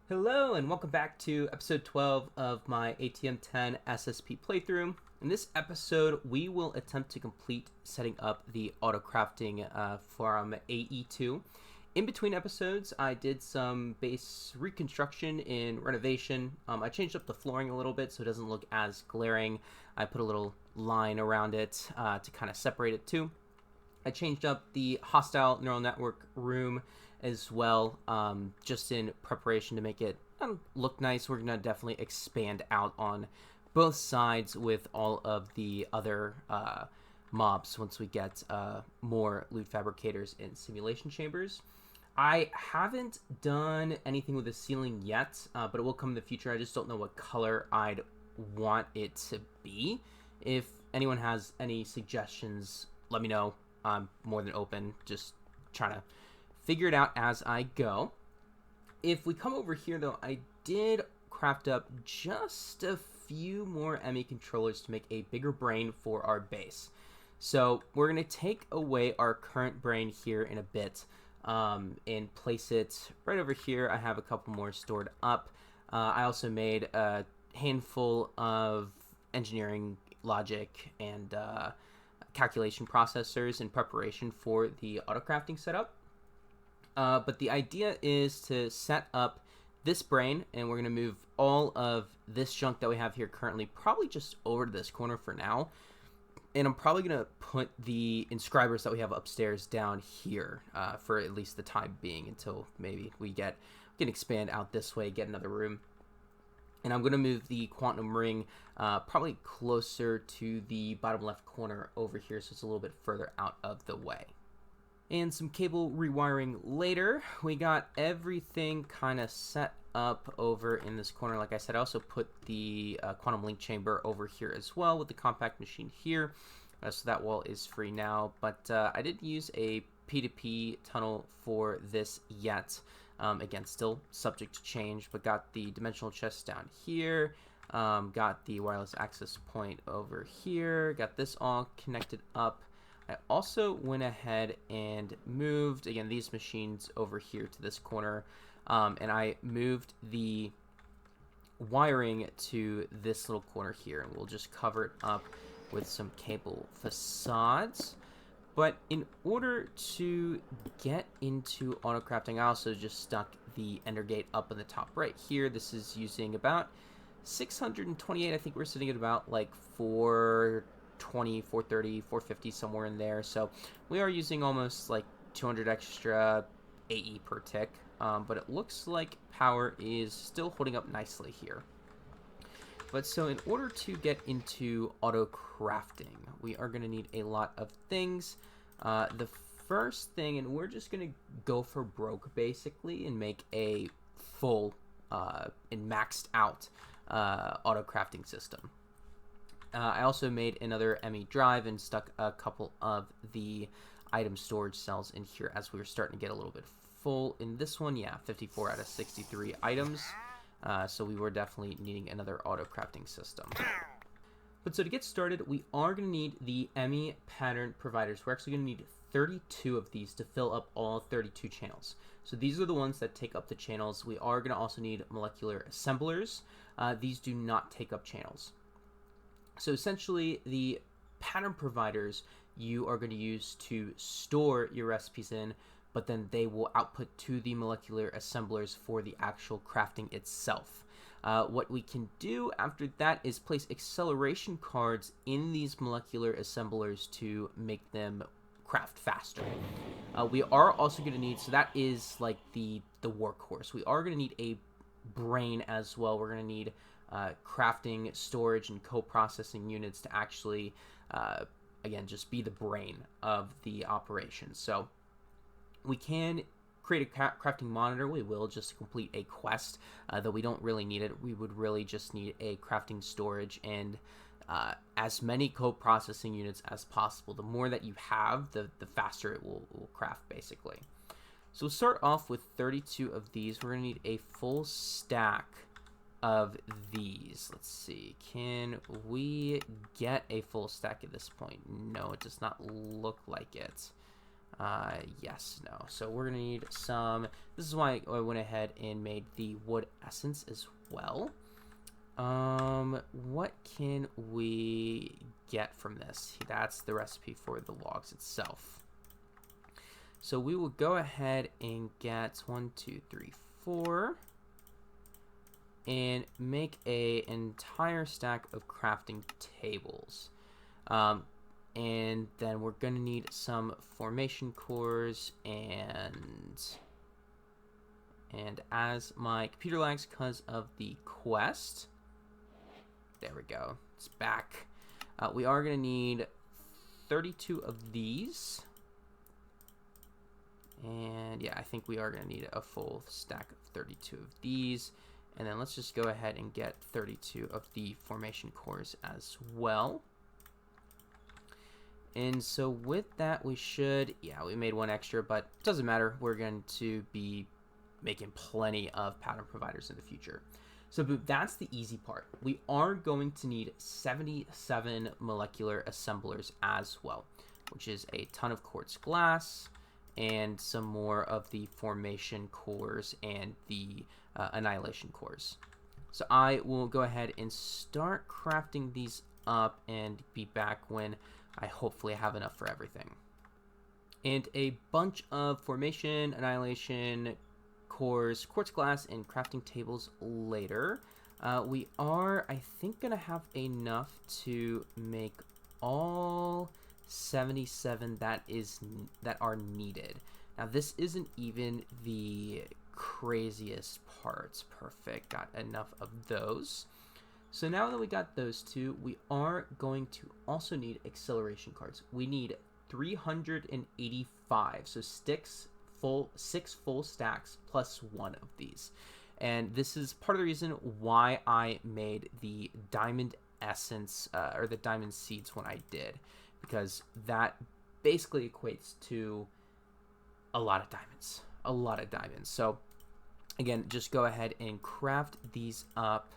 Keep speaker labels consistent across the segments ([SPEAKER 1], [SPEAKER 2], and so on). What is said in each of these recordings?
[SPEAKER 1] Hello and welcome back to episode 12 of my ATM10 SSP playthrough. In this episode, we will attempt to complete setting up the Autocrafting from AE2. In between episodes, I did some base reconstruction and renovation. I changed up the flooring a little bit so it doesn't look as glaring. I put a little line around it to kind of separate it too. I changed up the hostile neural network room as well, just in preparation to make it look nice. We're going to definitely expand out on both sides with all of the other mobs once we get more loot fabricators and simulation chambers. I haven't done anything with the ceiling yet, but it will come in the future. I just don't know what color I'd want it to be. If anyone has any suggestions, let me know. I'm more than open, just trying to figure it out as I go. If we come over here, though, I did craft up just a few more ME controllers to make a bigger brain for our base. So we're going to take away our current brain here in a bit and place it right over here. I have a couple more stored up. I also made a handful of engineering logic and calculation processors in preparation for the autocrafting setup. But the idea is to set up this brain, and we're going to move all of this junk that we have here currently probably just over to this corner for now. And I'm probably going to put the inscribers that we have upstairs down here for at least the time being until maybe we can expand out this way, get another room. And I'm going to move the quantum ring probably closer to the bottom left corner over here, so it's a little bit further out of the way. And some cable rewiring later. We got everything kind of set up over in this corner. Like I said, I also put the quantum link chamber over here as well with the compact machine here. So that wall is free now. But I didn't use a P2P tunnel for this yet. Again, still subject to change, but got the dimensional chest down here. Got the wireless access point over here. Got this all connected up. I also went ahead and moved, again, these machines over here to this corner, and I moved the wiring to this little corner here, and we'll just cover it up with some cable facades. But in order to get into autocrafting, I also just stuck the ender gate up in the top right here. This is using about 628. I think we're sitting at about like 420, 430, 450, somewhere in there. So we are using almost like 200 extra AE per tick. But it looks like power is still holding up nicely here. But so in order to get into auto-crafting, we are going to need a lot of things. The first thing, and we're just going to go for broke basically and make a full and maxed out auto-crafting system. I also made another ME drive and stuck a couple of the item storage cells in here as we were starting to get a little bit full in this one. Yeah, 54 out of 63 items. So we were definitely needing another auto-crafting system. But so to get started, we are going to need the ME pattern providers. We're actually going to need 32 of these to fill up all 32 channels. So these are the ones that take up the channels. We are going to also need molecular assemblers. These do not take up channels. So essentially, the pattern providers you are going to use to store your recipes in, but then they will output to the molecular assemblers for the actual crafting itself. What we can do after that is place acceleration cards in these molecular assemblers to make them craft faster. We are also going to need, so that is like the workhorse. We are going to need a brain as well. We're going to need crafting, storage, and co-processing units to actually, again, just be the brain of the operation. So we can create a crafting monitor. We will just to complete a quest, though we don't really need it. We would really just need a crafting storage and as many co-processing units as possible. The more that you have, the faster it will craft, basically. So we'll start off with 32 of these. We're going to need a full stack of these. Let's see. Can we get a full stack at this point? No, it does not look like it. Yes, no. So we're gonna need some. This is why I went ahead and made the wood essence as well. What can we get from this? That's the recipe for the logs itself. So we will go ahead and get 1, 2, 3, 4, and make an entire stack of crafting tables. And then we're gonna need some formation cores, and as my computer lags because of the quest, there we go, it's back. We are gonna need 32 of these, and yeah, I think we are gonna need a full stack of 32 of these. And then let's just go ahead and get 32 of the formation cores as well. And so with that, we should, yeah, we made one extra, but it doesn't matter. We're going to be making plenty of pattern providers in the future. So that's the easy part. We are going to need 77 molecular assemblers as well, which is a ton of quartz glass and some more of the formation cores and the annihilation cores. So I will go ahead and start crafting these up and be back when I hopefully have enough for everything. And a bunch of formation, annihilation, cores, quartz glass, and crafting tables later. We are, I think, going to have enough to make all 77 that are needed. Now, this isn't even the craziest parts. Perfect. Got enough of those. So now that we got those two, we are going to also need acceleration cards. We need 385. So 6 full stacks plus 1 of these. And this is part of the reason why I made the diamond essence or the diamond seeds when I did, because that basically equates to a lot of diamonds. A lot of diamonds. So again, just go ahead and craft these up.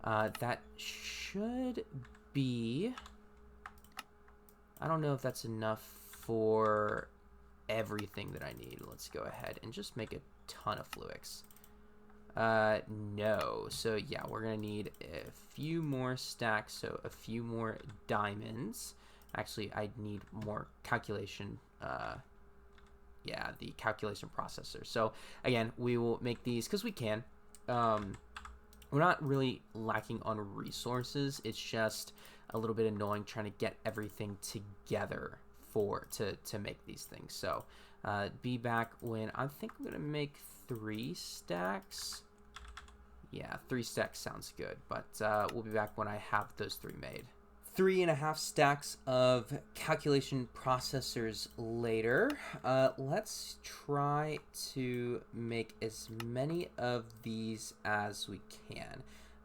[SPEAKER 1] That should be, I don't know if that's enough for everything that I need. Let's go ahead and just make a ton of fluix. No. So yeah, we're going to need a few more stacks, so a few more diamonds. Actually, I need more calculation. Yeah, the calculation processor. So again, we will make these because we can. We're not really lacking on resources. It's just a little bit annoying trying to get everything together to make these things. So be back when I think I'm gonna make 3 stacks. Yeah, 3 stacks sounds good, but we'll be back when I have those 3 made. 3.5 stacks of calculation processors later. Let's try to make as many of these as we can.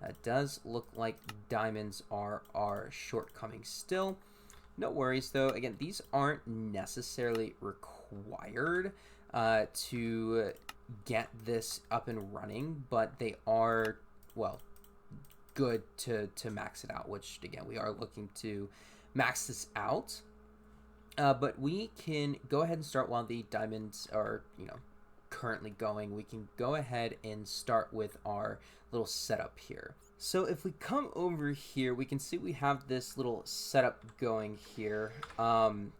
[SPEAKER 1] It does look like diamonds are our shortcoming still. No worries though. Again, these aren't necessarily required to get this up and running, but they are, well, good to max it out, which again, we are looking to max this out. But we can go ahead and start while the diamonds are, currently going. We can go ahead and start with our little setup here. So if we come over here, we can see we have this little setup going here.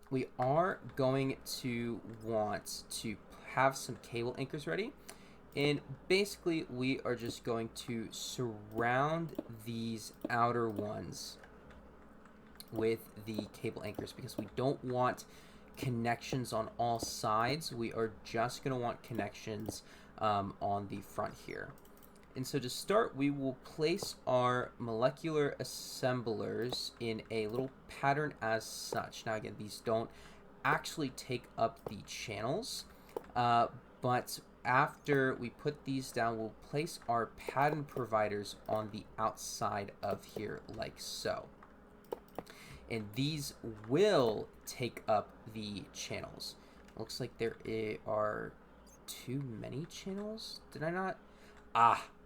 [SPEAKER 1] We are going to want to have some cable anchors ready. And basically, we are just going to surround these outer ones with the cable anchors because we don't want connections on all sides. We are just going to want connections on the front here. And so to start, we will place our molecular assemblers in a little pattern as such. Now, again, these don't actually take up the channels, but after we put these down, we'll place our pattern providers on the outside of here like so. And these will take up the channels. Looks like there are too many channels. Did I not?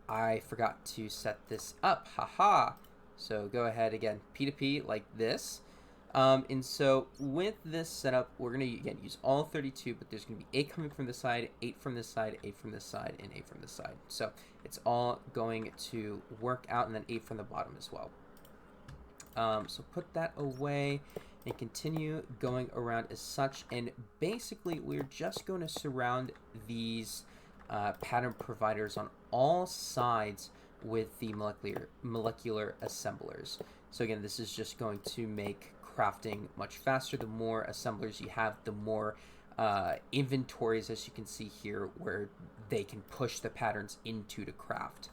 [SPEAKER 1] I forgot to set this up. Haha. So go ahead again, P2P like this. And so with this setup, we're going to, again, use all 32, but there's going to be 8 coming from this side, 8 from this side, 8 from this side, and 8 from this side. So it's all going to work out, and then 8 from the bottom as well. So put that away and continue going around as such. And basically, we're just going to surround these pattern providers on all sides with the molecular assemblers. So again, this is just going to make crafting much faster. The more assemblers you have, the more inventories, as you can see here, where they can push the patterns into the craft.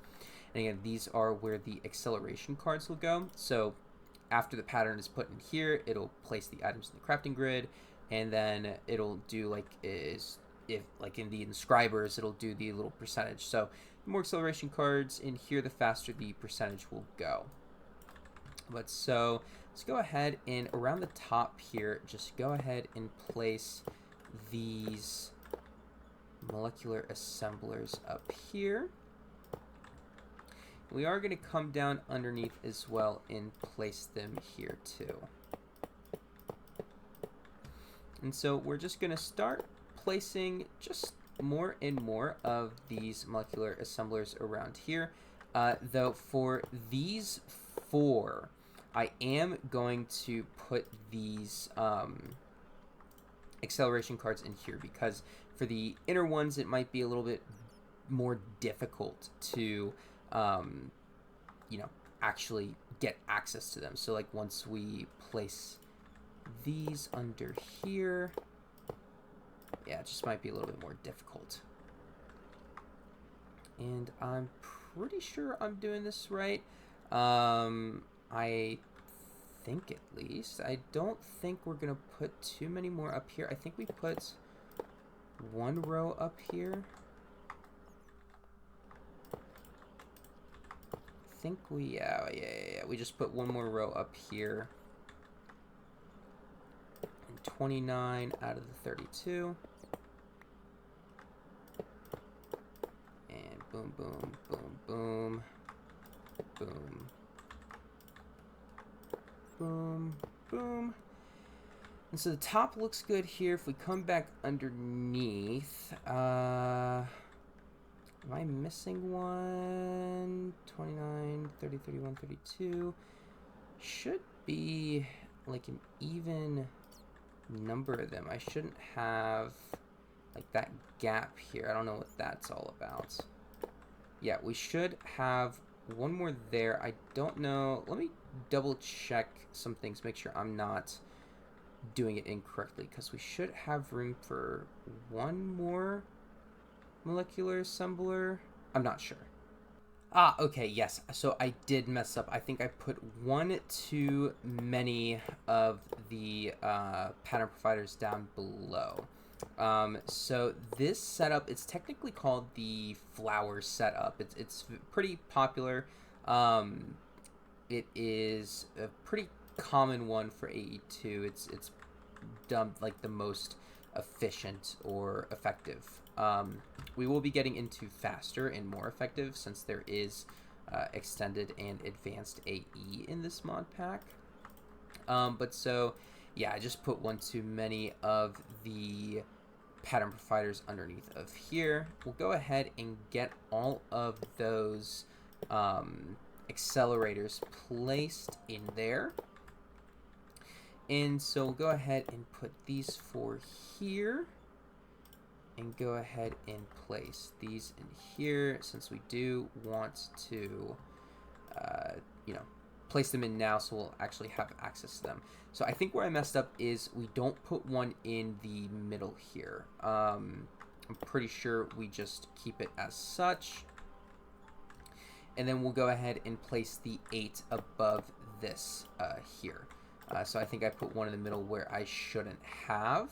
[SPEAKER 1] And again, these are where the acceleration cards will go. So after the pattern is put in here, it'll place the items in the crafting grid, and then it'll do like in the inscribers, it'll do the little percentage. So the more acceleration cards in here, the faster the percentage will go. But so let's go ahead and around the top here, just go ahead and place these molecular assemblers up here. We are going to come down underneath as well and place them here too. And so we're just going to start placing just more and more of these molecular assemblers around here. Though for these 4, I am going to put these acceleration cards in here, because for the inner ones, it might be a little bit more difficult to, actually get access to them. So like once we place these under here, yeah, it just might be a little bit more difficult. And I'm pretty sure I'm doing this right. I think at least. I don't think we're going to put too many more up here. I think we put 1 row up here. I think we, yeah, we just put 1 more row up here. And 29 out of the 32. And boom, boom, boom, boom, boom. Boom, boom. And so the top looks good here. If we come back underneath, am I missing one? 29, 30, 31, 32. Should be like an even number of them. I shouldn't have like that gap here. I don't know what that's all about. Yeah, we should have 1 more there. I don't know. Let me double check some things, make sure I'm not doing it incorrectly, because we should have room for 1 more molecular assembler. I'm not sure. Okay, yes. So I did mess up. I think I put 1 too many of the pattern providers down below. So this setup, it's technically called the flower setup. It's pretty popular. It is a pretty common one for AE2. It's done like the most efficient or effective. We will be getting into faster and more effective, since there is extended and advanced AE in this mod pack. But so, yeah, I just put 1 too many of the pattern providers underneath of here. We'll go ahead and get all of those accelerators placed in there. And so we'll go ahead and put these 4 here, and go ahead and place these in here, since we do want to, place them in now, so we'll actually have access to them. So I think where I messed up is we don't put 1 in the middle here. I'm pretty sure we just keep it as such. And then we'll go ahead and place the 8 above this here. So I think I put 1 in the middle where I shouldn't have.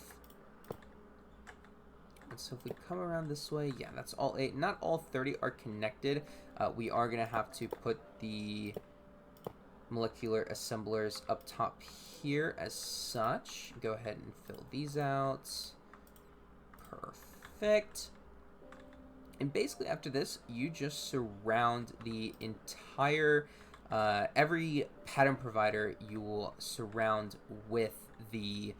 [SPEAKER 1] And so if we come around this way, yeah, that's all 8. Not all 30 are connected. We are going to have to put the molecular assemblers up top here as such. Go ahead and fill these out. Perfect. And basically after this, you just surround the entire every pattern provider you will surround with the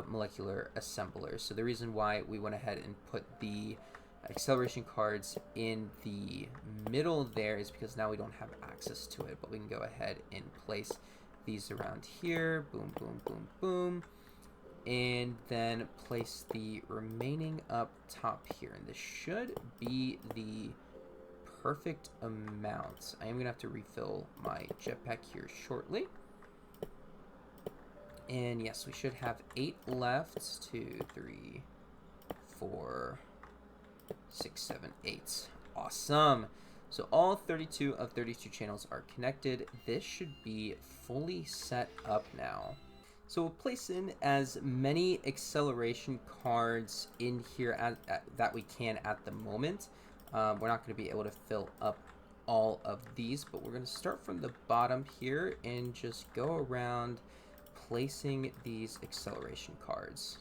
[SPEAKER 1] molecular assemblers. So the reason why we went ahead and put the acceleration cards in the middle there is because now we don't have access to it, but we can go ahead and place these around here. Boom, boom, boom, boom. And then place the remaining up top here. And this should be the perfect amount. I am going to have to refill my jetpack here shortly. And yes, we should have 8 left. 2, 3, 4, 6, 7, 8. Awesome. So all 32 of 32 channels are connected. This should be fully set up now. So we'll place in as many acceleration cards in here that we can at the moment. We're not going to be able to fill up all of these, but we're going to start from the bottom here and just go around placing these acceleration cards.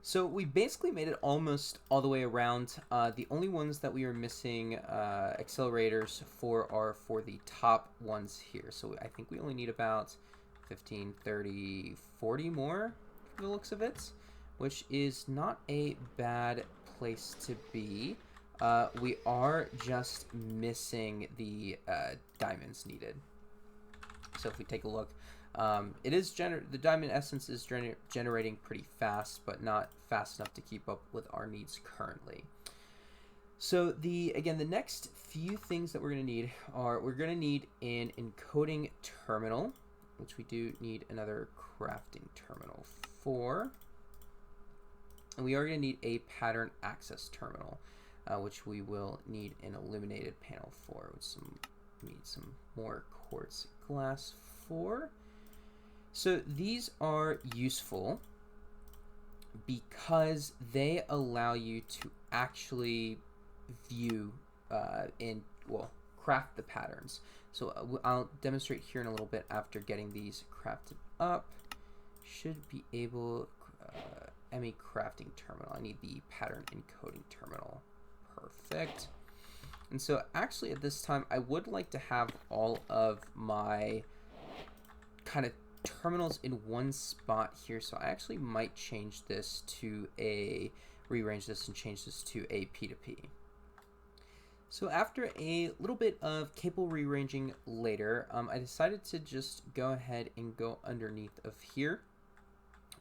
[SPEAKER 1] So we basically made it almost all the way around. The only ones that we are missing accelerators for are for the top ones here. So I think we only need about 15, 30, 40 more from the looks of it, which is not a bad place to be. We are just missing the diamonds needed. So if we take a look, it is the diamond essence is generating pretty fast, but not fast enough to keep up with our needs currently. So the next few things that we're going to need are we're going to need an encoding terminal, which we do need another crafting terminal for, and we are going to need a pattern access terminal, which we will need an illuminated panel for, which we need some more quartz glass for. So these are useful because they allow you to actually view craft the patterns. So I'll demonstrate here in a little bit after getting these crafted up. Should be able, ME crafting terminal. I need the pattern encoding terminal. Perfect. And so actually at this time, I would like to have all of my kind of terminals in one spot here. So I actually might change this to rearrange this and change this to a P2P. So after a little bit of cable rearranging later, I decided to just go ahead and go underneath of here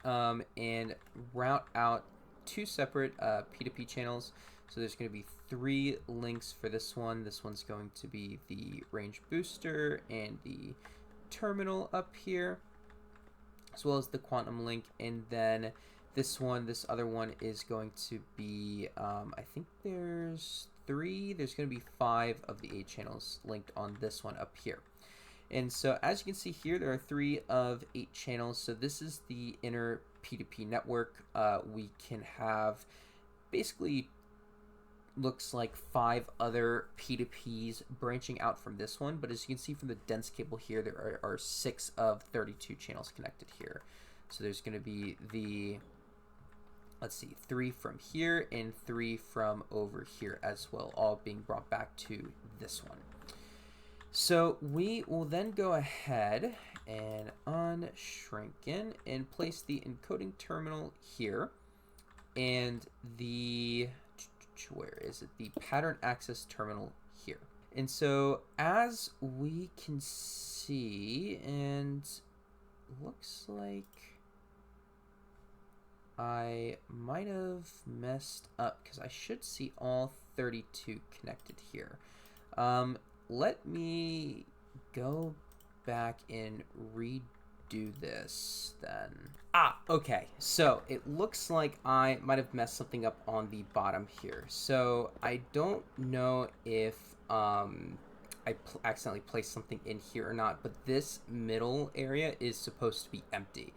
[SPEAKER 1] and route out 2 separate P2P channels. So there's going to be 3 links for this one. This one's going to be the range booster and the terminal up here, as well as the quantum link. And then this other one is going to be, I think there's going to be 5 of the 8 channels linked on this one up here. And so as you can see here, there are 3 of 8 channels. So this is the inner P2P network. We can have basically looks like 5 other P2Ps branching out from this one, but as you can see from the dense cable here, there are 6 of 32 channels connected here. So there's going to be the, let's see, 3 from here and 3 from over here as well, all being brought back to this one. So we will then go ahead and unshrink in and place the encoding terminal here, and the, where is it? The pattern access terminal here. And so as we can see, and looks like I might have messed up because I should see all 32 connected here. Let me go back and redo this then. Okay, so it looks like I might have messed something up on the bottom here. So I don't know if I accidentally placed something in here or not, but this middle area is supposed to be empty.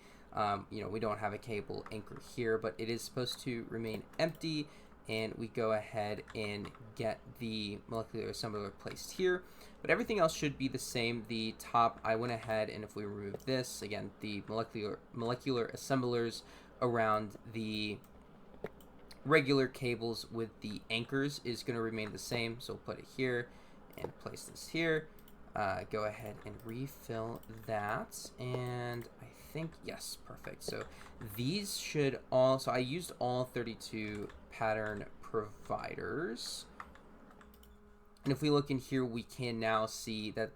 [SPEAKER 1] We don't have a cable anchor here, but it is supposed to remain empty, and we go ahead and get the molecular assembler placed here. But everything else should be the same. The top, I went ahead, and if we remove this, again, the molecular assemblers around the regular cables with the anchors is going to remain the same. So we'll put it here and place this here. go ahead and refill that, and I think, yes, perfect. So these should all, so I used all 32 pattern providers. And if we look in here, we can now see that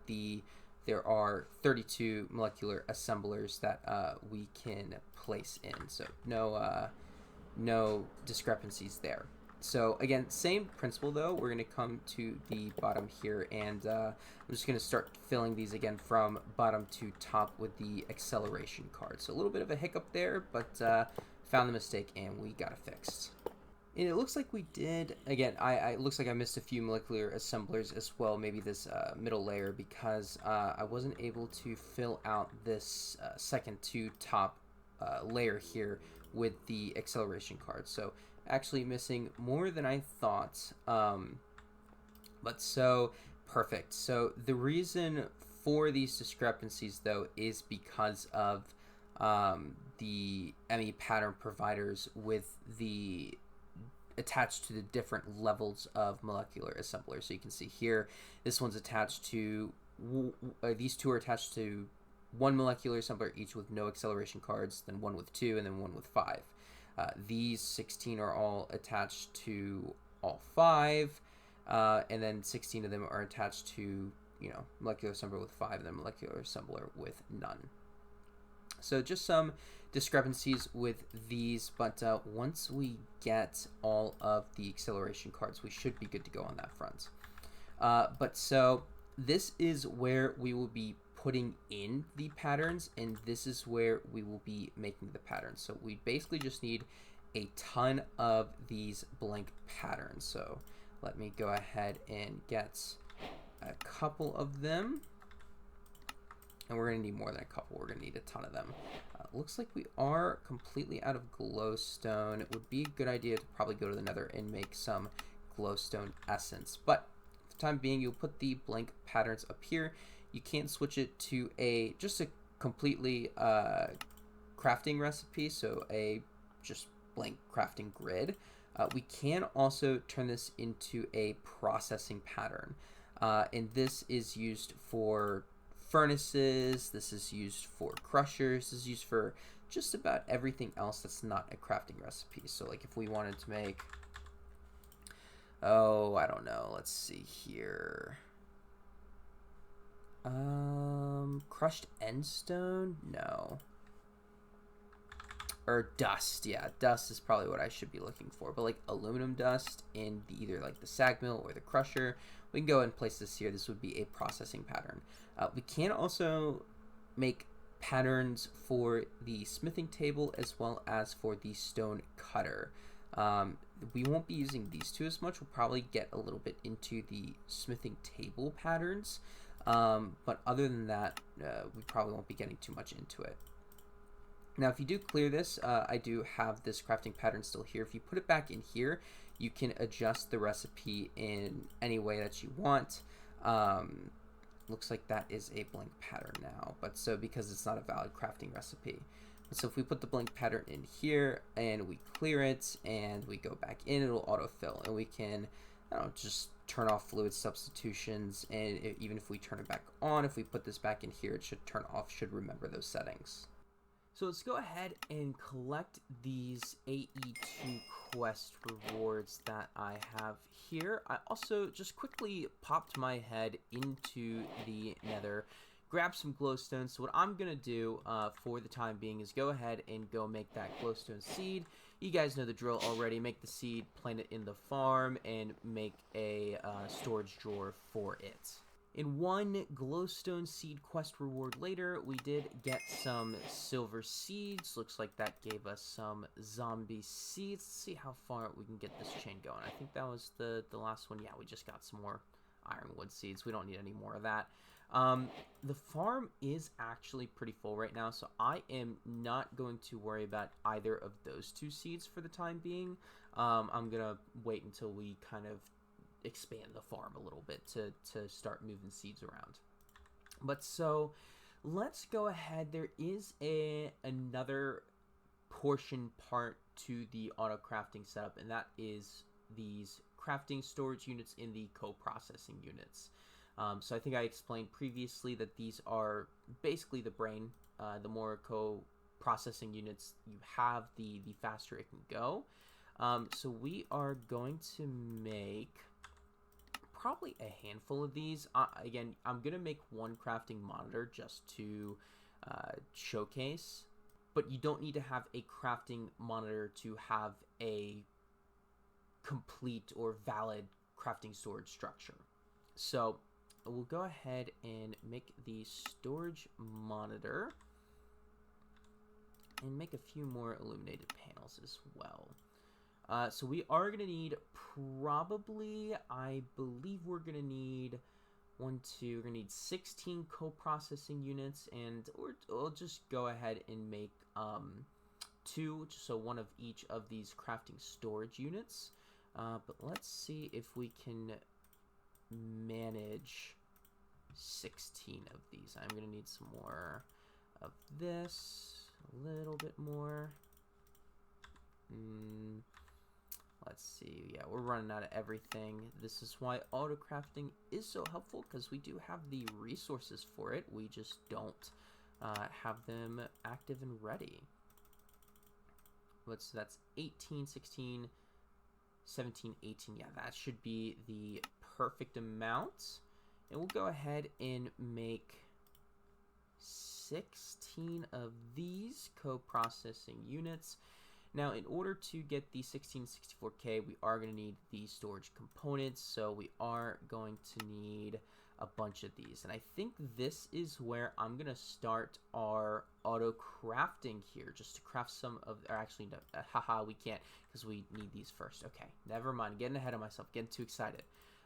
[SPEAKER 1] there are 32 molecular assemblers that we can place in. So no discrepancies there. So again, same principle though. We're going to come to the bottom here, and I'm just going to start filling these again from bottom to top with the acceleration card. So a little bit of a hiccup there, but found the mistake and we got it fixed. And it looks like we did, again, it looks like I missed a few molecular assemblers as well, maybe this middle layer, because I wasn't able to fill out this second to top layer here with the acceleration card. So actually missing more than I thought, but so perfect. So the reason for these discrepancies though is because of the ME pattern providers with the attached to the different levels of molecular assemblers. So you can see here, this one's attached to, these two are attached to one molecular assembler, each with no acceleration cards, then one with 2, and then one with 5. These 16 are all attached to all 5, and then 16 of them are attached to, molecular assembler with 5, and then molecular assembler with none. So just some discrepancies with these, but once we get all of the acceleration cards, we should be good to go on that front. But so this is where we will be putting in the patterns, and this is where we will be making the patterns. So we basically just need a ton of these blank patterns. So let me go ahead and get a couple of them. And we're going to need more than a couple. We're going to need a ton of them. Looks like we are completely out of glowstone. It would be a good idea to probably go to the nether and make some glowstone essence. But for the time being, you'll put the blank patterns up here. You can't switch it to just a completely crafting recipe, so a just blank crafting grid. We can also turn this into a processing pattern. And this is used for furnaces, this is used for crushers, this is used for just about everything else that's not a crafting recipe. So like if we wanted to make, I don't know, let's see here. Crushed endstone? No. Or dust, yeah, dust is probably what I should be looking for. But like aluminum dust in either like the sag mill or the crusher, we can go and place this here. This would be a processing pattern. We can also make patterns for the smithing table as well as for the stone cutter. We won't be using these two as much. We'll probably get a little bit into the smithing table patterns. But other than that, we probably won't be getting too much into it. Now, if you do clear this, I do have this crafting pattern still here. If you put it back in here, you can adjust the recipe in any way that you want. Looks like that is a blank pattern now, but so because it's not a valid crafting recipe. So if we put the blank pattern in here and we clear it and we go back in, it'll autofill, and we can, just turn off fluid substitutions, and even if we turn it back on, if we put this back in here, it should turn off, should remember those settings. So let's go ahead and collect these AE2 quest rewards that I have here. I also just quickly popped my head into the nether, grab some glowstone. So what I'm going to do for the time being is go ahead and go make that glowstone seed. You guys know the drill already. Make the seed, plant it in the farm, and make a storage drawer for it. In one glowstone seed quest reward later, we did get some silver seeds. Looks like that gave us some zombie seeds. Let's see how far we can get this chain going. I think that was the last one. Yeah, we just got some more ironwood seeds. We don't need any more of that. The farm is actually pretty full right now, so I am not going to worry about either of those two seeds for the time being. I'm going to wait until we kind of expand the farm a little bit to start moving seeds around. But so let's go ahead. There is another part to the auto crafting setup, and that is these crafting storage units in the co-processing units. So I think I explained previously that these are basically the brain. The more co-processing units you have, the faster it can go. So we are going to make probably a handful of these. Again, I'm going to make one crafting monitor just to showcase, but you don't need to have a crafting monitor to have a complete or valid crafting storage structure. So we'll go ahead and make the storage monitor and make a few more illuminated panels as well. So we are going to need probably, I believe we're going to need we're going to need 16 co-processing units, and we'll just go ahead and make 2, so one of each of these crafting storage units. But let's see if we can manage 16 of these. I'm going to need some more of this, a little bit more. Let's see. Yeah, we're running out of everything. This is why Autocrafting is so helpful, because we do have the resources for it. We just don't have them active and ready. So that's 18, 16, 17, 18. Yeah, that should be the perfect amount. And we'll go ahead and make 16 of these co-processing units. Now, in order to get the 1664K, we are going to need the storage components, so we are going to need a bunch of these. And I think this is where I'm going to start our auto crafting here, just to craft some of, or actually, no, haha, we can't, because we need these first. Okay, never mind, getting ahead of myself, getting too excited.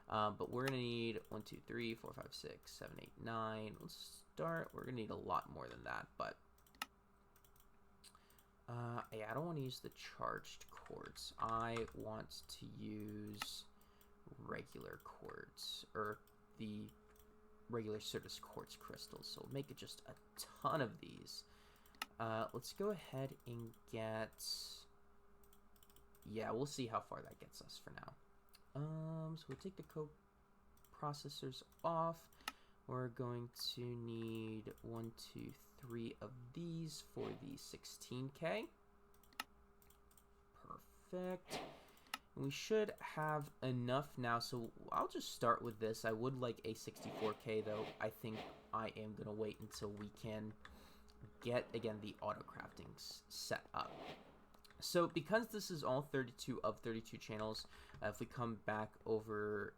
[SPEAKER 1] But we're going to need 1, 2, 3, 4, 5, 6, 7, 8, 9. Let's start, we're going to need a lot more than that, but yeah, I don't want to use the charged quartz. I want to use regular quartz, or the regular Certus quartz crystals. So we'll make it just a ton of these. Let's go ahead and get, yeah, we'll see how far that gets us for now. So we'll take the co-processors off. We're going to need 1, 2, 3 of these for the 16K. Perfect. And we should have enough now, so I'll just start with this. I would like a 64K, though. I think I am going to wait until we can get, again, the auto crafting set up. So because this is all 32 of 32 channels, if we come back over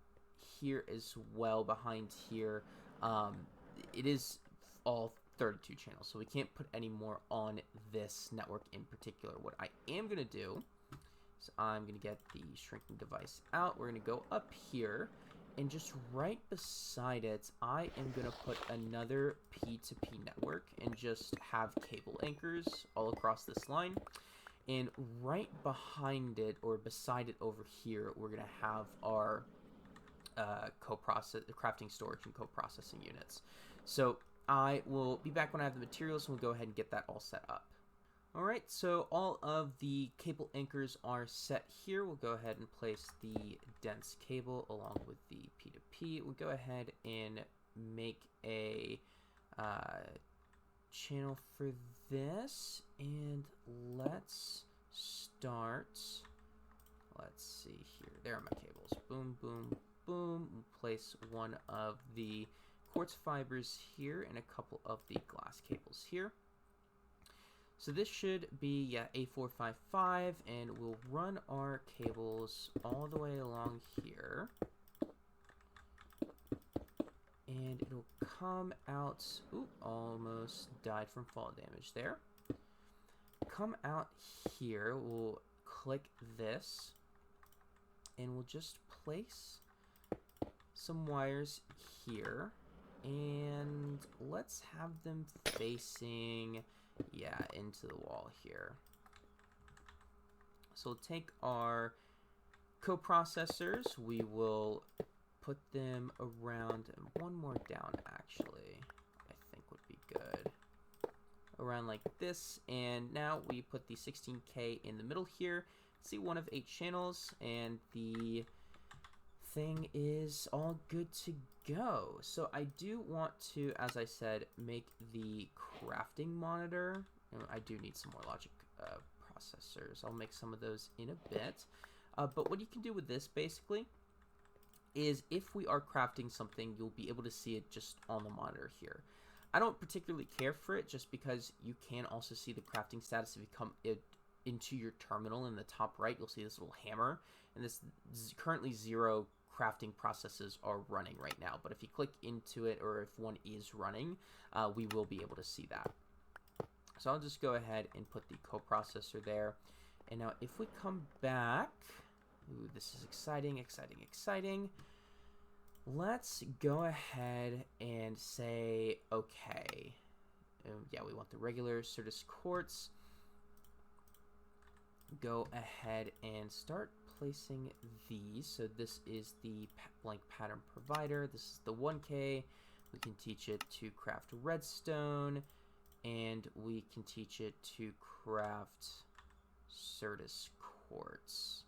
[SPEAKER 1] here as well, behind here, it is all 32 channels, so we can't put any more on this network in particular. What I am going to do is I'm going to get the shrinking device out. We're going to go up here, and just right beside it, I am going to put another P2P network and just have cable anchors all across this line. And right behind it, or beside it over here, we're going to have our crafting storage and co-processing units. So I will be back when I have the materials, and we'll go ahead and get that all set up. Alright, so all of the cable anchors are set here. We'll go ahead and place the dense cable along with the P2P. We'll go ahead and make a channel for this, and let's start. Let's see here. There are my cables. Boom, boom, boom. We'll place one of the quartz fibers here and a couple of the glass cables here. So this should be, yeah, A455, and we'll run our cables all the way along here. And it'll come out, ooh, almost died from fall damage there. Come out here, we'll click this, and we'll just place some wires here, and let's have them facing, yeah, into the wall here. So we'll take our coprocessors, we will put them around, and one more down actually, I think would be good. Around like this, and now we put the 16K in the middle here. See, one of 8 channels, and the thing is all good to go. So I do want to, as I said, make the crafting monitor. I do need some more logic processors. I'll make some of those in a bit. But what you can do with this basically is if we are crafting something, you'll be able to see it just on the monitor here. I don't particularly care for it just because you can also see the crafting status if you come into your terminal in the top right. You'll see this little hammer, and this currently 0 crafting processes are running right now. But if you click into it, or if one is running, we will be able to see that. So I'll just go ahead and put the coprocessor there. And now if we come back, ooh, this is exciting, exciting, exciting. Let's go ahead and say, okay. Yeah, we want the regular Certus quartz. Go ahead and start placing these. So this is the blank pattern provider. This is the 1K. We can teach it to craft redstone, and we can teach it to craft Certus quartz.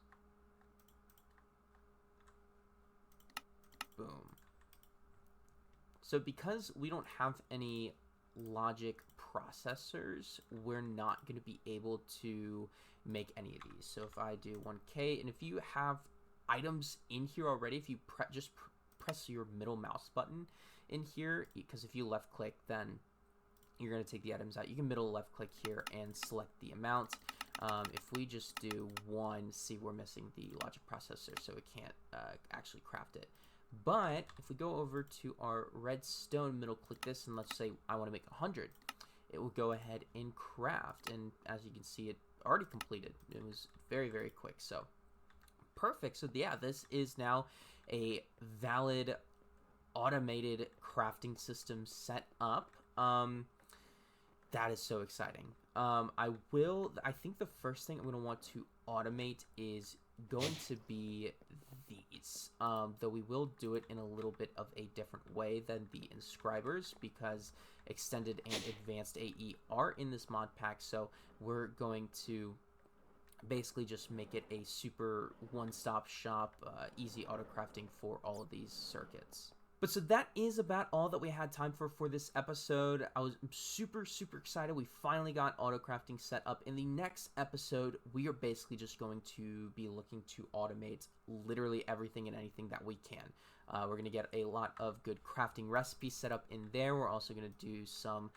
[SPEAKER 1] Boom. So because we don't have any logic processors, we're not going to be able to make any of these. So if I do 1K, and if you have items in here already, if you just press your middle mouse button in here, because if you left click, then you're going to take the items out. You can middle left click here and select the amount. If we just do 1, see, we're missing the logic processor, so it can't actually craft it. But if we go over to our redstone, middle click this, and let's say I want to make 100, it will go ahead and craft. And as you can see, it already completed. It was very, very quick. So perfect. So yeah, this is now a valid automated crafting system set up. That is so exciting. I think the first thing I'm going to want to automate is going to be these, though we will do it in a little bit of a different way than the inscribers, because extended and advanced AE are in this mod pack. So we're going to basically just make it a super one-stop shop, easy auto crafting for all of these circuits. But so that is about all that we had time for this episode. I was super, super excited. We finally got auto crafting set up. In the next episode, we are basically just going to be looking to automate literally everything and anything that we can. We're going to get a lot of good crafting recipes set up in there. We're also going to do some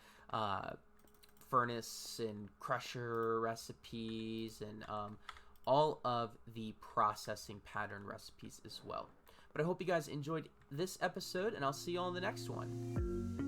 [SPEAKER 1] furnace and crusher recipes and all of the processing pattern recipes as well. But I hope you guys enjoyed this episode, and I'll see you all in the next one.